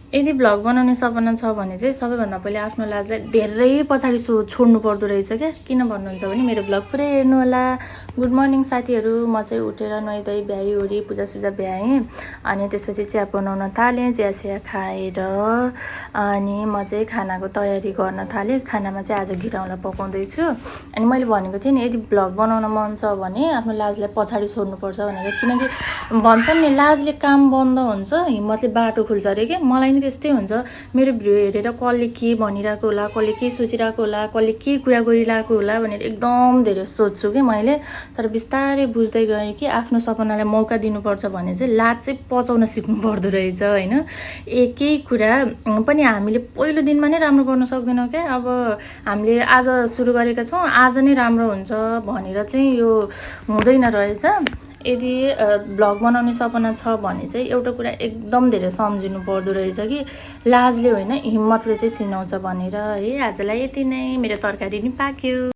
यदि भ्लग बनाउने सपना छ भने चाहिँ सबैभन्दा पहिले आफ्नो लाजलाई धेरै पछाडि छोड्नु पर्दो रहेछ क्या। किन भन्नुहुन्छ भने मेरो भ्लग पुरै हेर्नु होला। गुड मर्निङ साथीहरू। म चाहिँ उठेर नुहाइधुवाइ भ्याइवरी पूजासुजा भ्याएँ अनि त्यसपछि चिया बनाउन थालेँ। चिया खाएर अनि म चाहिँ खानाको तयारी गर्न थालेँ। खानामा चाहिँ आज घिरौँला पकाउँदैछु। अनि मैले भनेको थिएँ नि यदि भ्लग बनाउन मन छ भने आफ्नो लाजलाई पछाडि छोड्नुपर्छ भनेर, किनकि भन्छन् नि लाजले काम बन्द हुन्छ हिम्मतले बाटो खुल्छ अरे क्या। मलाई नि त्यस्तै हुन्छ। मेरो भिडियो हेरेर कसले के भनिरहेको होला, कसले के सोचिरहेको होला, कसले के कुरा गरिरहेको होला भनेर एकदम धेरै सोध्छु कि मैले। तर बिस्तारै बुझ्दै गएँ कि आफ्नो सपनालाई मौका दिनुपर्छ भने चाहिँ लाज चाहिँ पचाउन सिक्नु पर्दो रहेछ होइन। एकै कुरा पनि हामीले पहिलो दिनमा नै राम्रो गर्न सक्दैनौँ क्या। अब हामीले आज सुरु गरेका छौँ, आज नै राम्रो हुन्छ भनेर चाहिँ यो हुँदैन रहेछ। यदि भ्लग बनाउने सपना छ भने चाहिँ एउटा कुरा एकदम धेरै सम्झिनु पर्दो रहेछ कि लाजले होइन हिम्मतले चाहिँ छिनाउँछ भनेर है। आजलाई यति नै। मेरो तरकारी नि पाक्यो।